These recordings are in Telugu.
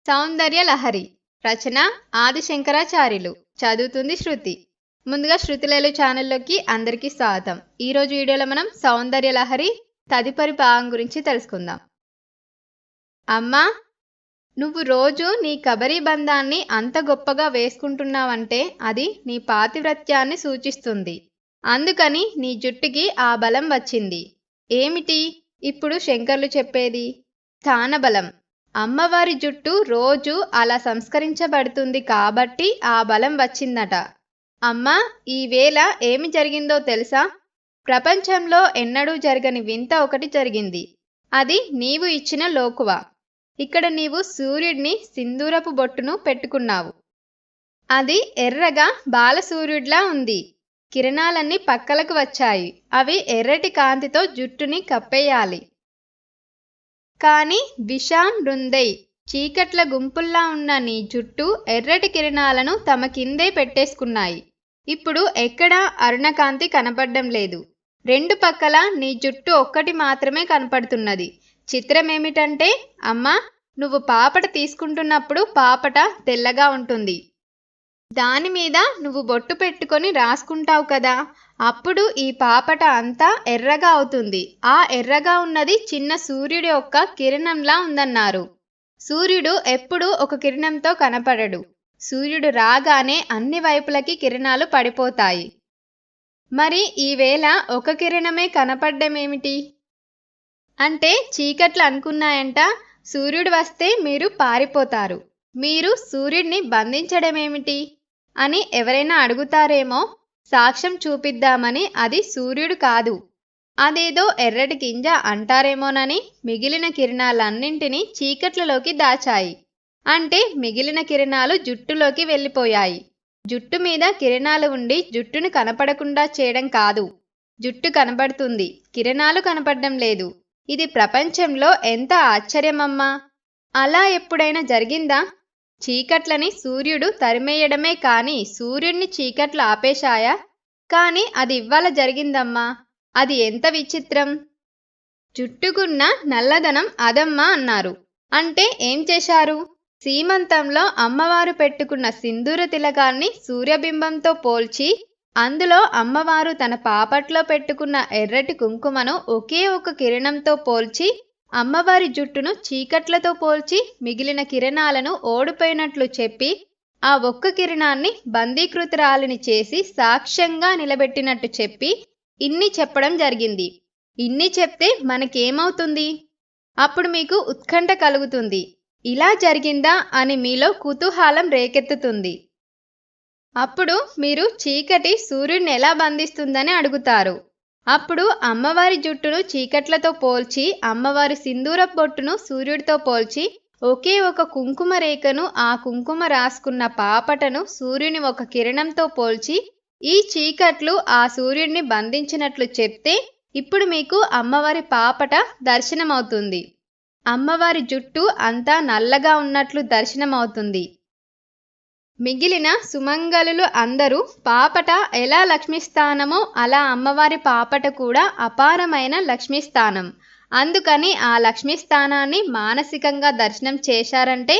సౌందర్య లహరి రచన ఆది శంకరాచార్యులు చదువుతుంది శృతి. ముందుగా శృతిలేలు ఛానల్లోకి అందరికీ స్వాగతం. ఈరోజు వీడియోలో మనం సౌందర్య లహరి తదుపరి భాగం గురించి తెలుసుకుందాం. అమ్మా, నువ్వు రోజు నీ కబరీ బంధాన్ని అంత గొప్పగా వేసుకుంటున్నావంటే అది నీ పాతివ్రత్యాన్ని సూచిస్తుంది. అందుకని నీ జుట్టుకి ఆ బలం వచ్చింది. ఏమిటి ఇప్పుడు శంకర్లు చెప్పేది? స్థానబలం. అమ్మవారి జుట్టు రోజు అలా సంస్కరించబడుతుంది కాబట్టి ఆ బలం వచ్చిందట. అమ్మా, ఈవేళ ఏమి జరిగిందో తెలుసా? ప్రపంచంలో ఎన్నడూ జరగని వింత ఒకటి జరిగింది. అది నీవు ఇచ్చిన లోకువ. ఇక్కడ నీవు సూర్యుడిని సింధూరపు బొట్టును పెట్టుకున్నావు. అది ఎర్రగా బాలసూర్యుడిలా ఉంది. కిరణాలన్నీ పక్కలకు వచ్చాయి. అవి ఎర్రటి కాంతితో జుట్టుని కప్పేయాలి. కాని విషాం బృందై చీకట్ల గుంపుల్లా ఉన్న నీ జుట్టు ఎర్రటి కిరణాలను తమ కిందే పెట్టేసుకున్నాయి. ఇప్పుడు ఎక్కడా అరుణకాంతి కనపడ్డం లేదు. రెండు పక్కల నీ జుట్టు ఒక్కటి మాత్రమే కనపడుతున్నది. చిత్రమేమిటంటే, అమ్మా, నువ్వు పాపట తీసుకుంటున్నప్పుడు పాపట తెల్లగా ఉంటుంది. దానిమీద నువ్వు బొట్టు పెట్టుకొని రాసుకుంటావు కదా, అప్పుడు ఈ పాపట అంతా ఎర్రగా అవుతుంది. ఆ ఎర్రగా ఉన్నది చిన్న సూర్యుడి యొక్క కిరణంలా ఉందన్నారు. సూర్యుడు ఎప్పుడూ ఒక కిరణంతో కనపడడు. సూర్యుడు రాగానే అన్ని వైపులకి కిరణాలు పడిపోతాయి. మరి ఈవేళ ఒక కిరణమే కనపడ్డమేమిటి? అంటే చీకట్లు అనుకున్నాయంట. సూర్యుడు వస్తే మీరు పారిపోతారు. మీరు సూర్యుడిని బంధించడమేమిటి అని ఎవరైనా అడుగుతారేమో. సాక్ష్యం చూపిద్దామని అది సూర్యుడు కాదు, అదేదో ఎర్రటి గింజ అంటారేమోనని మిగిలిన కిరణాలన్నింటినీ చీకట్లలోకి దాచాయి. అంటే మిగిలిన కిరణాలు జుట్టులోకి వెళ్ళిపోయాయి. జుట్టు మీద కిరణాలు ఉండి జుట్టును కనపడకుండా చేయడం కాదు. జుట్టు కనబడుతుంది, కిరణాలు కనపడడం లేదు. ఇది ప్రపంచంలో ఎంత ఆశ్చర్యమమ్మా! అలా ఎప్పుడైనా జరిగిందా? చీకట్లని సూర్యుడు తరిమేయడమే కాని సూర్యుడిని చీకట్లు ఆపేశాయా? కాని అది ఇవ్వాల జరిగిందమ్మా. అది ఎంత విచిత్రం! జుట్టుకున్న నల్లదనం అదమ్మా అన్నారు. అంటే ఏం చేశారు? సీమంతంలో అమ్మవారు పెట్టుకున్న సింధూర తిలకాన్ని సూర్యబింబంతో పోల్చి అందులో అమ్మవారు తన పాపట్లో పెట్టుకున్న ఎర్రటి కుంకుమను ఒకే ఒక కిరణంతో పోల్చి అమ్మవారి జుట్టును చీకట్లతో పోల్చి మిగిలిన కిరణాలను ఓడిపోయినట్లు చెప్పి ఆ ఒక్క కిరణాన్ని బందీకృతురాలిని చేసి సాక్ష్యంగా నిలబెట్టినట్టు చెప్పి ఇన్ని చెప్పడం జరిగింది. ఇన్ని చెప్తే మనకేమవుతుంది? అప్పుడు మీకు ఉత్కంఠ కలుగుతుంది. ఇలా జరిగిందా అని మీలో కుతూహలం రేకెత్తుతుంది. అప్పుడు మీరు చీకటి సూర్యుడిని ఎలా బంధిస్తుందని అడుగుతారు. అప్పుడు అమ్మవారి జుట్టును చీకట్లతో పోల్చి అమ్మవారి సింధూర బొట్టును సూర్యుడితో పోల్చి ఒకే ఒక కుంకుమ రేఖను ఆ కుంకుమ రాసుకున్న పాపటను సూర్యుని ఒక కిరణంతో పోల్చి ఈ చీకట్లు ఆ సూర్యుడిని బంధించినట్లు చెప్తే ఇప్పుడు మీకు అమ్మవారి పాపట దర్శనమవుతుంది. అమ్మవారి జుట్టు అంతా నల్లగా ఉన్నట్లు దర్శనమవుతుంది. మిగిలిన సుమంగళులు అందరూ పాపట ఎలా లక్ష్మీస్థానమో అలా అమ్మవారి పాపట కూడా అపారమైన లక్ష్మీస్థానం. అందుకని ఆ లక్ష్మీస్థానాన్ని మానసికంగా దర్శనం చేశారంటే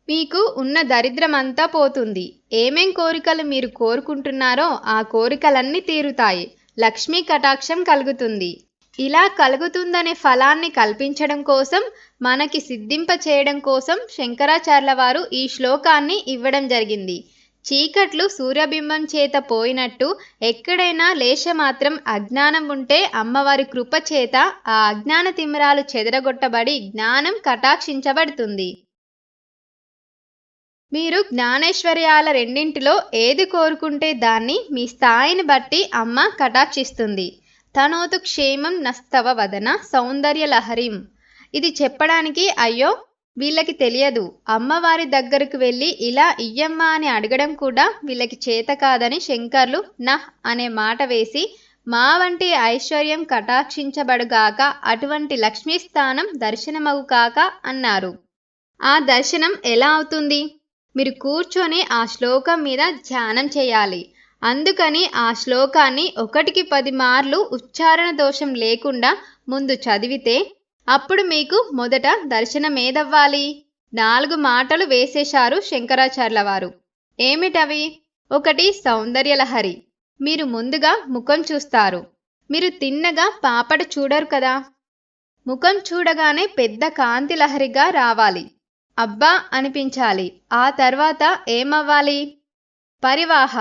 మీకు ఉన్న దరిద్రమంతా పోతుంది. ఏమేం కోరికలు మీరు కోరుకుంటున్నారో ఆ కోరికలన్నీ తీరుతాయి. లక్ష్మీ కటాక్షం కలుగుతుంది. ఇలా కలుగుతుందనే ఫలాన్ని కల్పించడం కోసం, మనకి సిద్ధింప చేయడం కోసం శంకరాచార్యుల వారు ఈ శ్లోకాన్ని ఇవ్వడం జరిగింది. చీకట్లు సూర్యబింబం చేత పోయినట్టు ఎక్కడైనా లేశమాత్రం అజ్ఞానం ఉంటే అమ్మవారి కృప చేత ఆ అజ్ఞాన తిమిరాలు చెదరగొట్టబడి జ్ఞానం కటాక్షించబడుతుంది. మీరు జ్ఞానైశ్వర్యాల రెండింటిలో ఏది కోరుకుంటే దాన్ని మీ స్థాయిని బట్టి అమ్మ కటాక్షిస్తుంది. తనోతు క్షేమం నస్తవ వదన సౌందర్య లహరిం. ఇది చెప్పడానికి అయ్యో వీళ్ళకి తెలియదు, అమ్మవారి దగ్గరకు వెళ్ళి ఇలా ఇయ్యమ్మ అని అడగడం కూడా వీళ్ళకి చేత కాదని శంకర్లు నహ్ అనే మాట వేసి మా వంటి ఐశ్వర్యం కటాక్షించబడుగాక, అటువంటి లక్ష్మీస్థానం దర్శనమగుగాక అన్నారు. ఆ దర్శనం ఎలా అవుతుంది? మీరు కూర్చొని ఆ శ్లోకం మీద ధ్యానం చేయాలి. అందుకని ఆ శ్లోకాన్ని 1కి 10 మార్లు ఉచ్చారణ దోషం లేకుండా ముందు చదివితే అప్పుడు మీకు మొదట దర్శనమేదవ్వాలి? 4 మాటలు వేసేశారు శంకరాచార్యుల వారు. ఏమిటవి? ఒకటి సౌందర్యలహరి. మీరు ముందుగా ముఖం చూస్తారు. మీరు తిన్నగా పాపట చూడరు కదా. ముఖం చూడగానే పెద్ద కాంతి లహరిగా రావాలి. అబ్బా అనిపించాలి. ఆ తర్వాత ఏమవ్వాలి? పరివాహ.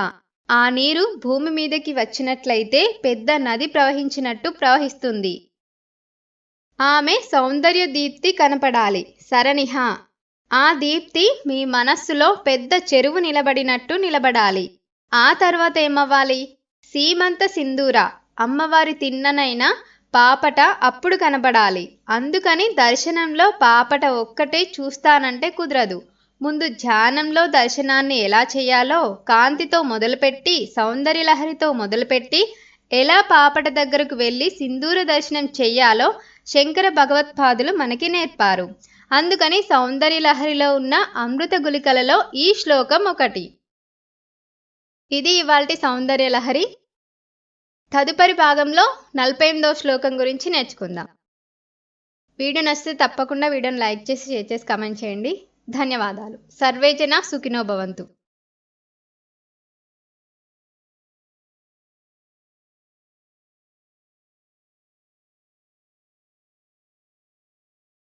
ఆ నీరు భూమి మీదకి వచ్చినట్లయితే పెద్ద నది ప్రవహించినట్టు ప్రవహిస్తుంది. ఆమె సౌందర్య దీప్తి కనపడాలి. సరనిహ. ఆ దీప్తి మీ మనస్సులో పెద్ద చెరువు నిలబడినట్టు నిలబడాలి. ఆ తర్వాత ఏమవ్వాలి? సీమంత సింధూర. అమ్మవారి తిన్ననైనా పాపట అప్పుడు కనబడాలి. అందుకని దర్శనంలో పాపట ఒక్కటే చూస్తానంటే కుదరదు. ముందు ధ్యానంలో దర్శనాన్ని ఎలా చేయాలో కాంతితో మొదలుపెట్టి, సౌందర్యలహరితో మొదలుపెట్టి, ఎలా పాపట దగ్గరకు వెళ్ళి సింధూర దర్శనం చెయ్యాలో శంకర భగవత్పాదులు మనకి నేర్పారు. అందుకని సౌందర్యలహరిలో ఉన్న అమృత గుళికలలో ఈ శ్లోకం ఒకటి. ఇది ఇవాల్టి సౌందర్యలహరి. తదుపరి భాగంలో 48వ శ్లోకం గురించి నేర్చుకుందాం. వీడియో నచ్చితే తప్పకుండా వీడియోని లైక్ చేసి, షేర్ చేసి, కామెంట్ చేయండి. ధన్యవాదాలు. సర్వే జన సుఖినో భవంతు.